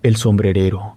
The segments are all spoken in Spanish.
El sombrerero.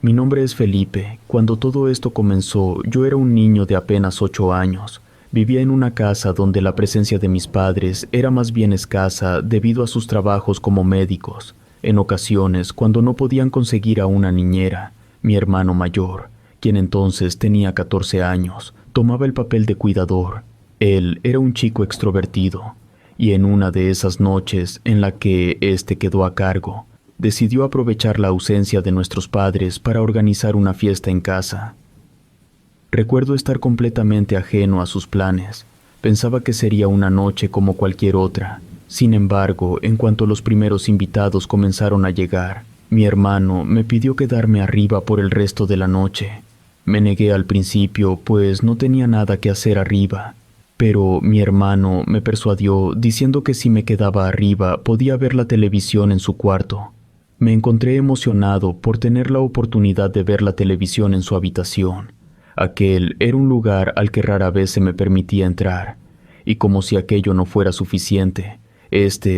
Mi nombre es Felipe. Cuando todo esto comenzó, yo era un niño de apenas 8 años. Vivía en una casa donde la presencia de mis padres era más bien escasa debido a sus trabajos como médicos. En ocasiones, cuando no podían conseguir a una niñera, mi hermano mayor, quien entonces tenía 14 años, tomaba el papel de cuidador. Él era un chico extrovertido, y en una de esas noches en la que éste quedó a cargo, decidió aprovechar la ausencia de nuestros padres para organizar una fiesta en casa. Recuerdo estar completamente ajeno a sus planes. Pensaba que sería una noche como cualquier otra. Sin embargo, en cuanto los primeros invitados comenzaron a llegar, mi hermano me pidió quedarme arriba por el resto de la noche. Me negué al principio, pues no tenía nada que hacer arriba, pero mi hermano me persuadió diciendo que si me quedaba arriba podía ver la televisión en su cuarto. Me encontré emocionado por tener la oportunidad de ver la televisión en su habitación. Aquel era un lugar al que rara vez se me permitía entrar, y como si aquello no fuera suficiente,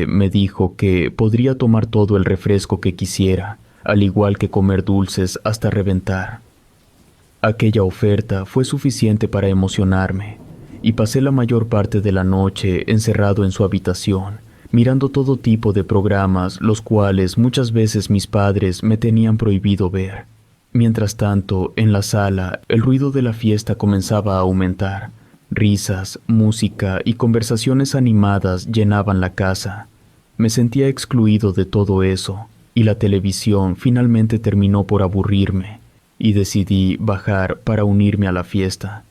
me dijo que podría tomar todo el refresco que quisiera, al igual que comer dulces hasta reventar. Aquella oferta fue suficiente para emocionarme, y pasé la mayor parte de la noche encerrado en su habitación, mirando todo tipo de programas, los cuales muchas veces mis padres me tenían prohibido ver. Mientras tanto, en la sala, el ruido de la fiesta comenzaba a aumentar. Risas, música y conversaciones animadas llenaban la casa. Me sentía excluido de todo eso, y la televisión finalmente terminó por aburrirme, y decidí bajar para unirme a la fiesta.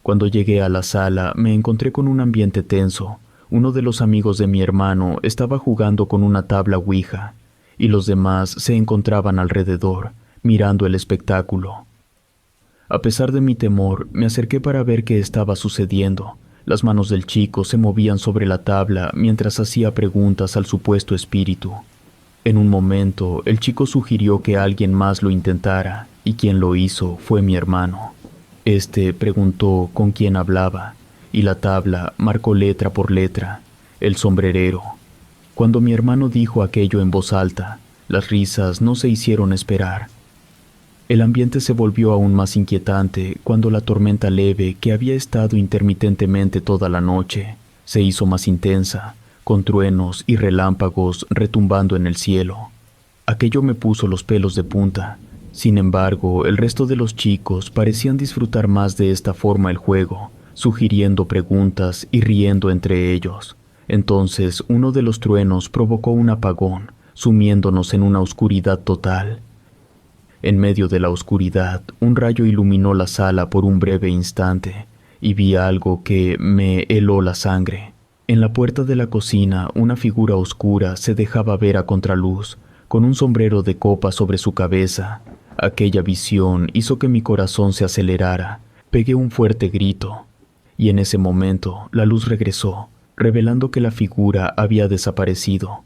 Cuando llegué a la sala, me encontré con un ambiente tenso. Uno de los amigos de mi hermano estaba jugando con una tabla Ouija, y los demás se encontraban alrededor, mirando el espectáculo. A pesar de mi temor, me acerqué para ver qué estaba sucediendo. Las manos del chico se movían sobre la tabla mientras hacía preguntas al supuesto espíritu. En un momento, el chico sugirió que alguien más lo intentara, y quien lo hizo fue mi hermano. Preguntó con quién hablaba, y la tabla marcó letra por letra: el sombrerero. Cuando mi hermano dijo aquello en voz alta, las risas no se hicieron esperar. El ambiente se volvió aún más inquietante cuando la tormenta leve, que había estado intermitentemente toda la noche, se hizo más intensa, con truenos y relámpagos retumbando en el cielo. Aquello me puso los pelos de punta. Sin embargo, el resto de los chicos parecían disfrutar más de esta forma el juego, sugiriendo preguntas y riendo entre ellos. Entonces, uno de los truenos provocó un apagón, sumiéndonos en una oscuridad total. En medio de la oscuridad, un rayo iluminó la sala por un breve instante, y vi algo que me heló la sangre. En la puerta de la cocina, una figura oscura se dejaba ver a contraluz, con un sombrero de copa sobre su cabeza. Aquella visión hizo que mi corazón se acelerara. Pegué un fuerte grito, y en ese momento la luz regresó, revelando que la figura había desaparecido.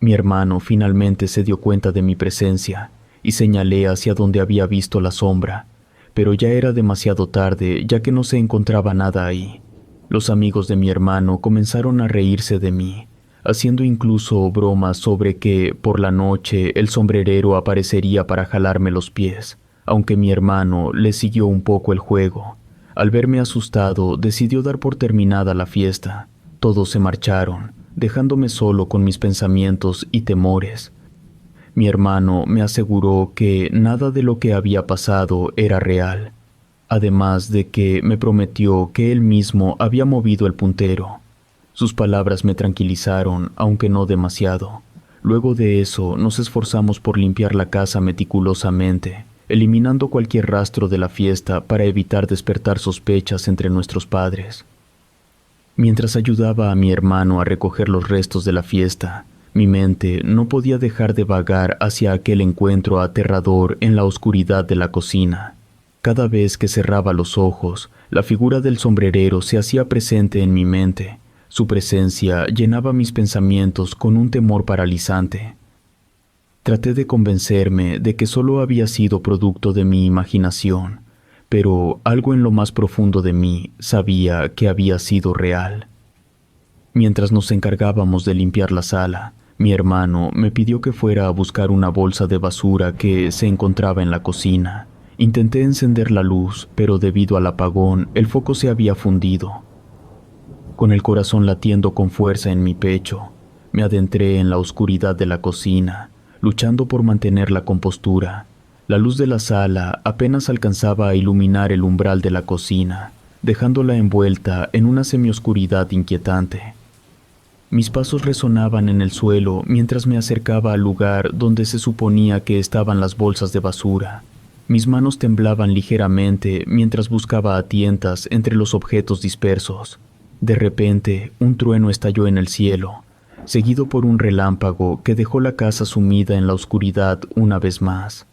Mi hermano finalmente se dio cuenta de mi presencia, y señalé hacia donde había visto la sombra, pero ya era demasiado tarde, ya que no se encontraba nada ahí. Los amigos de mi hermano comenzaron a reírse de mí, haciendo incluso bromas sobre que, por la noche, el sombrerero aparecería para jalarme los pies, aunque mi hermano le siguió un poco el juego. Al verme asustado, decidió dar por terminada la fiesta. Todos se marcharon, dejándome solo con mis pensamientos y temores. Mi hermano me aseguró que nada de lo que había pasado era real, además de que me prometió que él mismo había movido el puntero. Sus palabras me tranquilizaron, aunque no demasiado. Luego de eso, nos esforzamos por limpiar la casa meticulosamente, eliminando cualquier rastro de la fiesta para evitar despertar sospechas entre nuestros padres. Mientras ayudaba a mi hermano a recoger los restos de la fiesta, mi mente no podía dejar de vagar hacia aquel encuentro aterrador en la oscuridad de la cocina. Cada vez que cerraba los ojos, la figura del sombrerero se hacía presente en mi mente. Su presencia llenaba mis pensamientos con un temor paralizante. Traté de convencerme de que solo había sido producto de mi imaginación, pero algo en lo más profundo de mí sabía que había sido real. Mientras nos encargábamos de limpiar la sala, mi hermano me pidió que fuera a buscar una bolsa de basura que se encontraba en la cocina. Intenté encender la luz, pero debido al apagón, el foco se había fundido. Con el corazón latiendo con fuerza en mi pecho, me adentré en la oscuridad de la cocina, luchando por mantener la compostura. La luz de la sala apenas alcanzaba a iluminar el umbral de la cocina, dejándola envuelta en una semioscuridad inquietante. Mis pasos resonaban en el suelo mientras me acercaba al lugar donde se suponía que estaban las bolsas de basura. Mis manos temblaban ligeramente mientras buscaba a tientas entre los objetos dispersos. De repente, un trueno estalló en el cielo, seguido por un relámpago que dejó la casa sumida en la oscuridad una vez más.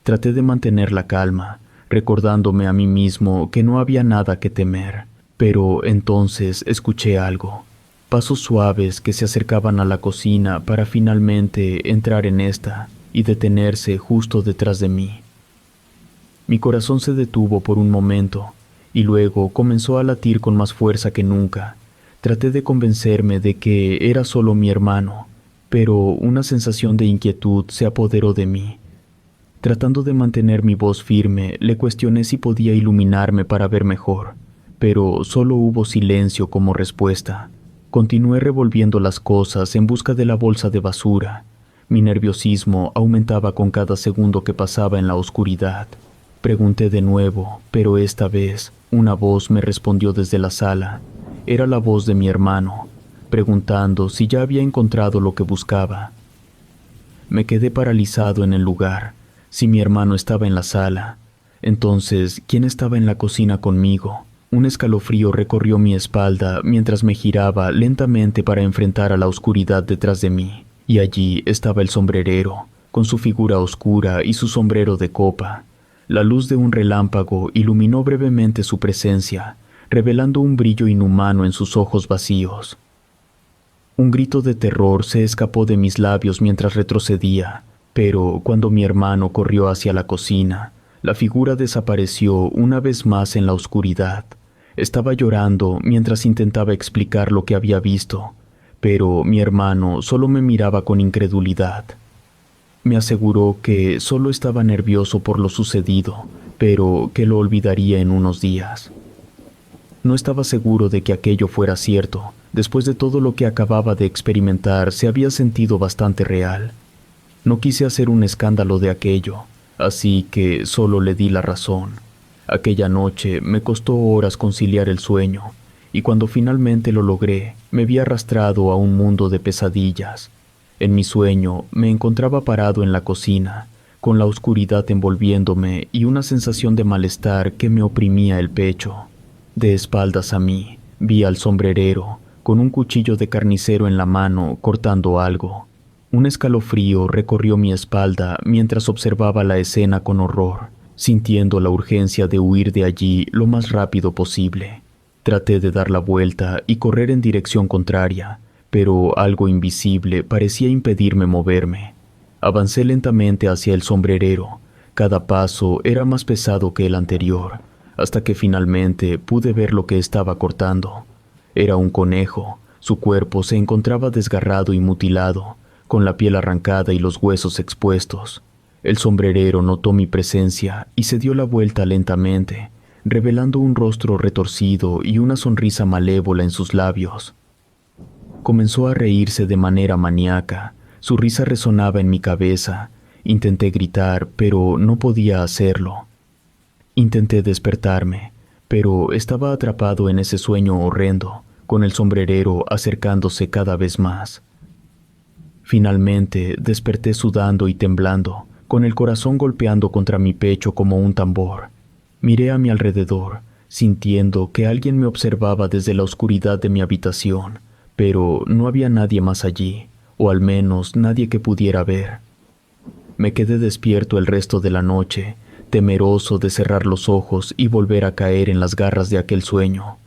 Traté de mantener la calma, recordándome a mí mismo que no había nada que temer, pero entonces escuché algo. Pasos suaves que se acercaban a la cocina para finalmente entrar en esta y detenerse justo detrás de mí. Mi corazón se detuvo por un momento y luego comenzó a latir con más fuerza que nunca. Traté de convencerme de que era solo mi hermano, pero una sensación de inquietud se apoderó de mí. Tratando de mantener mi voz firme, le cuestioné si podía iluminarme para ver mejor, pero solo hubo silencio como respuesta. Continué revolviendo las cosas en busca de la bolsa de basura. Mi nerviosismo aumentaba con cada segundo que pasaba en la oscuridad. Pregunté de nuevo, pero esta vez una voz me respondió desde la sala. Era la voz de mi hermano, preguntando si ya había encontrado lo que buscaba. Me quedé paralizado en el lugar. Si mi hermano estaba en la sala, entonces, ¿quién estaba en la cocina conmigo? Un escalofrío recorrió mi espalda mientras me giraba lentamente para enfrentar a la oscuridad detrás de mí. Y allí estaba el sombrerero, con su figura oscura y su sombrero de copa. La luz de un relámpago iluminó brevemente su presencia, revelando un brillo inhumano en sus ojos vacíos. Un grito de terror se escapó de mis labios mientras retrocedía, pero cuando mi hermano corrió hacia la cocina, la figura desapareció una vez más en la oscuridad. Estaba llorando mientras intentaba explicar lo que había visto, pero mi hermano solo me miraba con incredulidad. Me aseguró que solo estaba nervioso por lo sucedido, pero que lo olvidaría en unos días. No estaba seguro de que aquello fuera cierto. Después de todo lo que acababa de experimentar, se había sentido bastante real. No quise hacer un escándalo de aquello, así que solo le di la razón. Aquella noche me costó horas conciliar el sueño, y cuando finalmente lo logré, me vi arrastrado a un mundo de pesadillas. En mi sueño me encontraba parado en la cocina, con la oscuridad envolviéndome y una sensación de malestar que me oprimía el pecho. De espaldas a mí, vi al sombrerero, con un cuchillo de carnicero en la mano, cortando algo. Un escalofrío recorrió mi espalda mientras observaba la escena con horror, sintiendo la urgencia de huir de allí lo más rápido posible. Traté de dar la vuelta y correr en dirección contraria, pero algo invisible parecía impedirme moverme. Avancé lentamente hacia el sombrerero. Cada paso era más pesado que el anterior, hasta que finalmente pude ver lo que estaba cortando. Era un conejo. Su cuerpo se encontraba desgarrado y mutilado, con la piel arrancada y los huesos expuestos. El sombrerero notó mi presencia y se dio la vuelta lentamente, revelando un rostro retorcido y una sonrisa malévola en sus labios. Comenzó a reírse de manera maníaca. Su risa resonaba en mi cabeza. Intenté gritar, pero no podía hacerlo. Intenté despertarme, pero estaba atrapado en ese sueño horrendo, con el sombrerero acercándose cada vez más. Finalmente desperté sudando y temblando, con el corazón golpeando contra mi pecho como un tambor. Miré a mi alrededor, sintiendo que alguien me observaba desde la oscuridad de mi habitación, pero no había nadie más allí, o al menos nadie que pudiera ver. Me quedé despierto el resto de la noche, temeroso de cerrar los ojos y volver a caer en las garras de aquel sueño.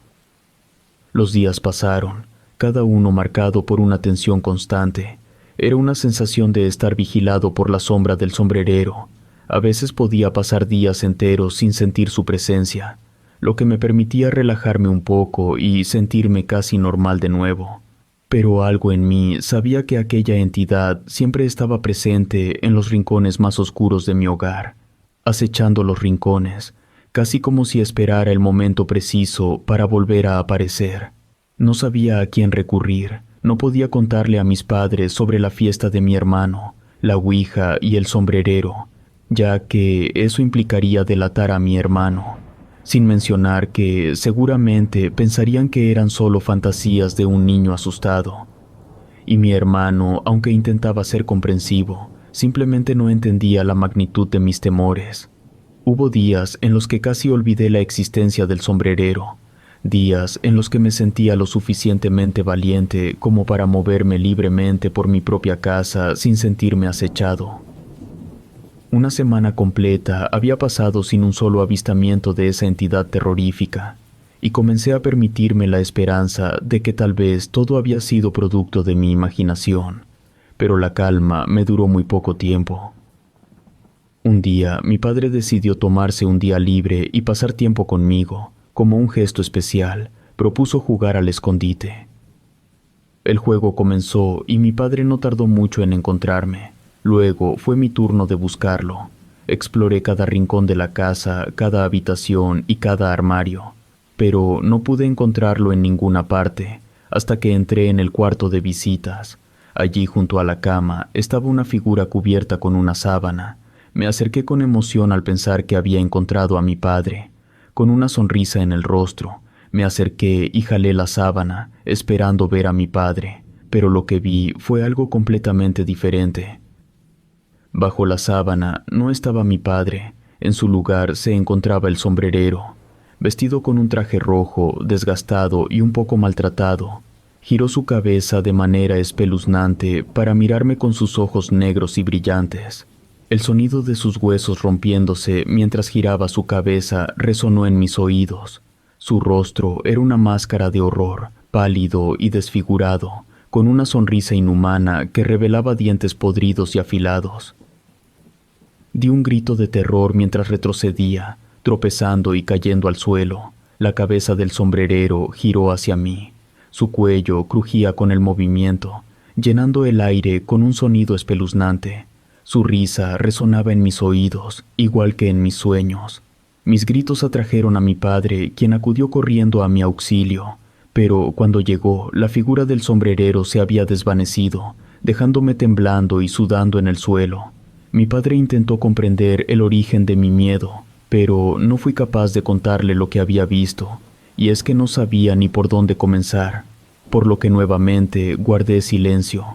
Los días pasaron, cada uno marcado por una tensión constante. Era una sensación de estar vigilado por la sombra del sombrerero. A veces podía pasar días enteros sin sentir su presencia. lo que me permitía relajarme un poco y sentirme casi normal de nuevo. Pero algo en mí sabía que aquella entidad siempre estaba presente en los rincones más oscuros de mi hogar, acechando los rincones, casi como si esperara el momento preciso para volver a aparecer. No sabía a quién recurrir, no podía contarle a mis padres sobre la fiesta de mi hermano, la ouija y el sombrerero, ya que eso implicaría delatar a mi hermano, sin mencionar que seguramente pensarían que eran solo fantasías de un niño asustado. Y mi hermano, aunque intentaba ser comprensivo, simplemente no entendía la magnitud de mis temores. Hubo días en los que casi olvidé la existencia del sombrerero, días en los que me sentía lo suficientemente valiente como para moverme libremente por mi propia casa sin sentirme acechado. Una semana completa había pasado sin un solo avistamiento de esa entidad terrorífica, y comencé a permitirme la esperanza de que tal vez todo había sido producto de mi imaginación, pero la calma me duró muy poco tiempo. Un día, mi padre decidió tomarse un día libre y pasar tiempo conmigo. Como un gesto especial, propuso jugar al escondite. El juego comenzó y mi padre no tardó mucho en encontrarme. Luego fue mi turno de buscarlo. Exploré cada rincón de la casa, cada habitación y cada armario, pero no pude encontrarlo en ninguna parte, hasta que entré en el cuarto de visitas. Allí junto a la cama estaba una figura cubierta con una sábana. Me acerqué con emoción al pensar que había encontrado a mi padre. Con una sonrisa en el rostro, me acerqué y jalé la sábana, esperando ver a mi padre, pero lo que vi fue algo completamente diferente. Bajo la sábana no estaba mi padre, en su lugar se encontraba el sombrerero, vestido con un traje rojo, desgastado y un poco maltratado. Giró su cabeza de manera espeluznante para mirarme con sus ojos negros y brillantes. El sonido de sus huesos rompiéndose mientras giraba su cabeza resonó en mis oídos. Su rostro era una máscara de horror, pálido y desfigurado, con una sonrisa inhumana que revelaba dientes podridos y afilados. Di un grito de terror mientras retrocedía, tropezando y cayendo al suelo. La cabeza del sombrerero giró hacia mí. Su cuello crujía con el movimiento, llenando el aire con un sonido espeluznante. Su risa resonaba en mis oídos, igual que en mis sueños. Mis gritos atrajeron a mi padre, quien acudió corriendo a mi auxilio, pero cuando llegó, la figura del sombrerero se había desvanecido, dejándome temblando y sudando en el suelo. Mi padre intentó comprender el origen de mi miedo, pero no fui capaz de contarle lo que había visto, y es que no sabía ni por dónde comenzar, por lo que nuevamente guardé silencio.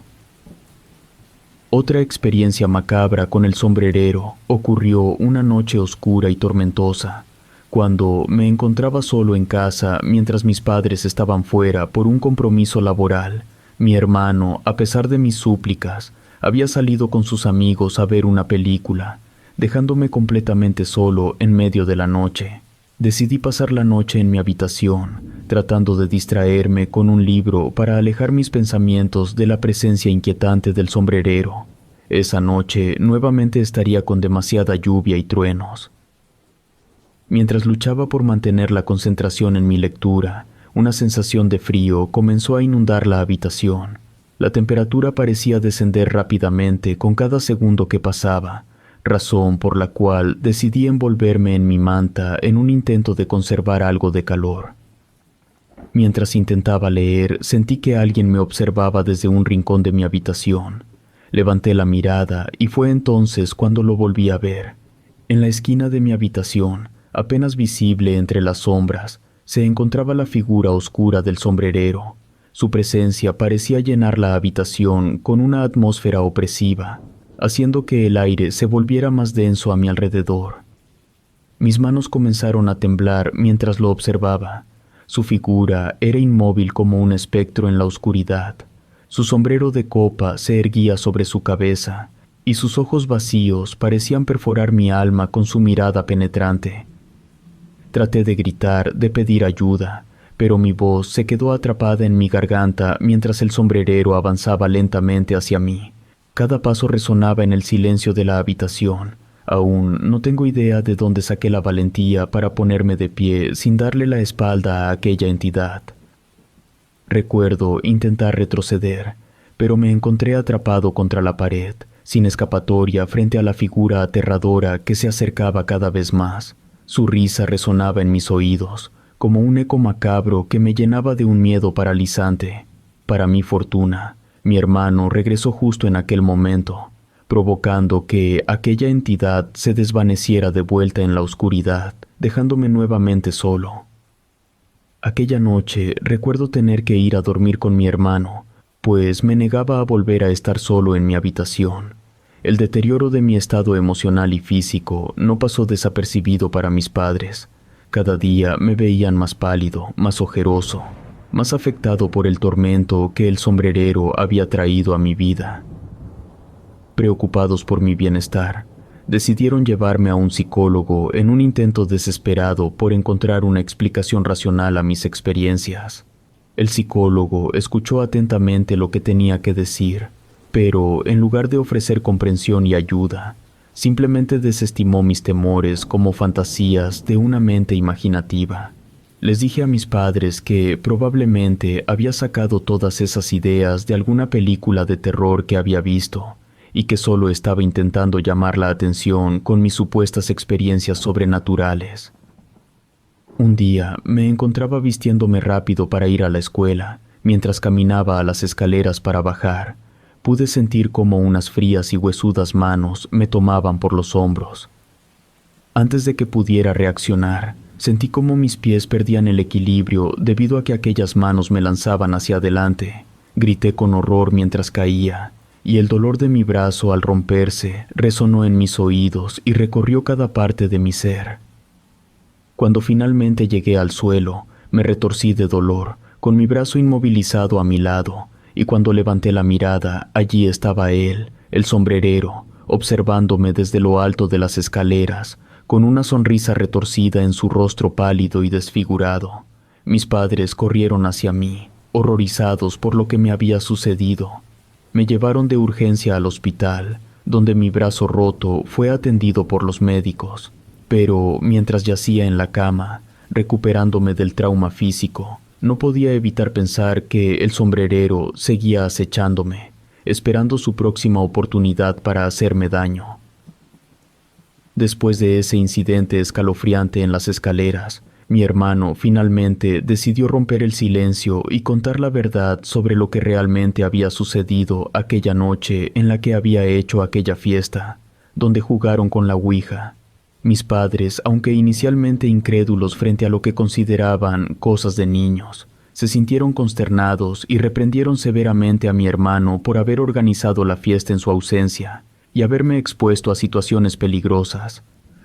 Otra experiencia macabra con el sombrerero ocurrió una noche oscura y tormentosa, cuando me encontraba solo en casa mientras mis padres estaban fuera por un compromiso laboral. Mi hermano, a pesar de mis súplicas, había salido con sus amigos a ver una película, dejándome completamente solo en medio de la noche. Decidí pasar la noche en mi habitación, tratando de distraerme con un libro para alejar mis pensamientos de la presencia inquietante del sombrerero. Esa noche nuevamente estaría con demasiada lluvia y truenos. Mientras luchaba por mantener la concentración en mi lectura, una sensación de frío comenzó a inundar la habitación. La temperatura parecía descender rápidamente con cada segundo que pasaba, razón por la cual decidí envolverme en mi manta en un intento de conservar algo de calor. Mientras intentaba leer, sentí que alguien me observaba desde un rincón de mi habitación. Levanté la mirada y fue entonces cuando lo volví a ver. En la esquina de mi habitación, apenas visible entre las sombras, se encontraba la figura oscura del sombrerero. Su presencia parecía llenar la habitación con una atmósfera opresiva, haciendo que el aire se volviera más denso a mi alrededor. Mis manos comenzaron a temblar mientras lo observaba. Su figura era inmóvil como un espectro en la oscuridad. Su sombrero de copa se erguía sobre su cabeza, y sus ojos vacíos parecían perforar mi alma con su mirada penetrante. Traté de gritar, de pedir ayuda, pero mi voz se quedó atrapada en mi garganta mientras el sombrerero avanzaba lentamente hacia mí. Cada paso resonaba en el silencio de la habitación, Aún no tengo idea de dónde saqué la valentía para ponerme de pie sin darle la espalda a aquella entidad. Recuerdo intentar retroceder, pero me encontré atrapado contra la pared, sin escapatoria frente a la figura aterradora que se acercaba cada vez más. Su risa resonaba en mis oídos, como un eco macabro que me llenaba de un miedo paralizante. Para mi fortuna, mi hermano regresó justo en aquel momento, provocando que aquella entidad se desvaneciera de vuelta en la oscuridad, dejándome nuevamente solo. Aquella noche recuerdo tener que ir a dormir con mi hermano, pues me negaba a volver a estar solo en mi habitación. El deterioro de mi estado emocional y físico no pasó desapercibido para mis padres. Cada día me veían más pálido, más ojeroso, más afectado por el tormento que el sombrerero había traído a mi vida. Preocupados por mi bienestar, decidieron llevarme a un psicólogo en un intento desesperado por encontrar una explicación racional a mis experiencias. El psicólogo escuchó atentamente lo que tenía que decir, pero en lugar de ofrecer comprensión y ayuda, simplemente desestimó mis temores como fantasías de una mente imaginativa. Les dije a mis padres que probablemente había sacado todas esas ideas de alguna película de terror que había visto, y que solo estaba intentando llamar la atención con mis supuestas experiencias sobrenaturales. Un día me encontraba vistiéndome rápido para ir a la escuela. Mientras caminaba a las escaleras para bajar, pude sentir como unas frías y huesudas manos me tomaban por los hombros. Antes de que pudiera reaccionar, sentí como mis pies perdían el equilibrio debido a que aquellas manos me lanzaban hacia adelante. Grité con horror mientras caía, y el dolor de mi brazo al romperse resonó en mis oídos y recorrió cada parte de mi ser. Cuando finalmente llegué al suelo, me retorcí de dolor, con mi brazo inmovilizado a mi lado, y cuando levanté la mirada, allí estaba él, el sombrerero, observándome desde lo alto de las escaleras, con una sonrisa retorcida en su rostro pálido y desfigurado. Mis padres corrieron hacia mí, horrorizados por lo que me había sucedido. Me llevaron de urgencia al hospital, donde mi brazo roto fue atendido por los médicos. Pero mientras yacía en la cama, recuperándome del trauma físico, no podía evitar pensar que el sombrerero seguía acechándome, esperando su próxima oportunidad para hacerme daño. Después de ese incidente escalofriante en las escaleras, mi hermano finalmente decidió romper el silencio y contar la verdad sobre lo que realmente había sucedido aquella noche en la que había hecho aquella fiesta, donde jugaron con la ouija. Mis padres, aunque inicialmente incrédulos frente a lo que consideraban cosas de niños, se sintieron consternados y reprendieron severamente a mi hermano por haber organizado la fiesta en su ausencia y haberme expuesto a situaciones peligrosas.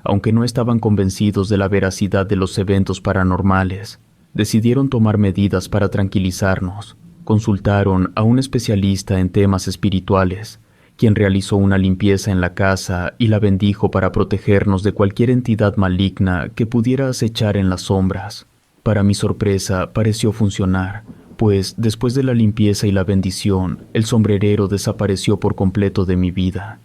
Aunque no estaban convencidos de la veracidad de los eventos paranormales, decidieron tomar medidas para tranquilizarnos. Consultaron a un especialista en temas espirituales, quien realizó una limpieza en la casa y la bendijo para protegernos de cualquier entidad maligna que pudiera acechar en las sombras. Para mi sorpresa, pareció funcionar, pues después de la limpieza y la bendición, el sombrerero desapareció por completo de mi vida.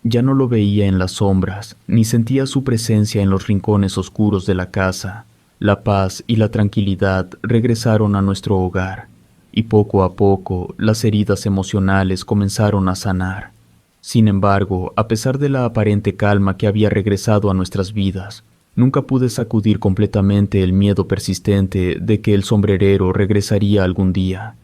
Ya no lo veía en las sombras, ni sentía su presencia en los rincones oscuros de la casa. La paz y la tranquilidad regresaron a nuestro hogar, y poco a poco las heridas emocionales comenzaron a sanar. Sin embargo, a pesar de la aparente calma que había regresado a nuestras vidas, nunca pude sacudir completamente el miedo persistente de que el sombrerero regresaría algún día.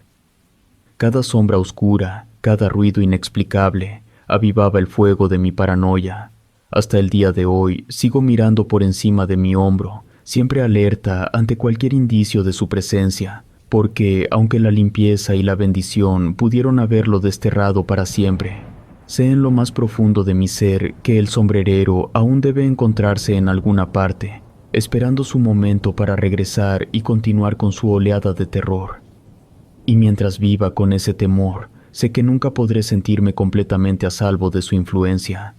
Cada sombra oscura, cada ruido inexplicable, avivaba el fuego de mi paranoia. Hasta el día de hoy sigo mirando por encima de mi hombro, siempre alerta ante cualquier indicio de su presencia, porque aunque la limpieza y la bendición pudieron haberlo desterrado para siempre, sé en lo más profundo de mi ser que el sombrerero aún debe encontrarse en alguna parte, esperando su momento para regresar y continuar con su oleada de terror. Y mientras viva con ese temor, sé que nunca podré sentirme completamente a salvo de su influencia.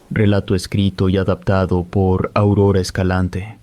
Relato escrito y adaptado por Aurora Escalante.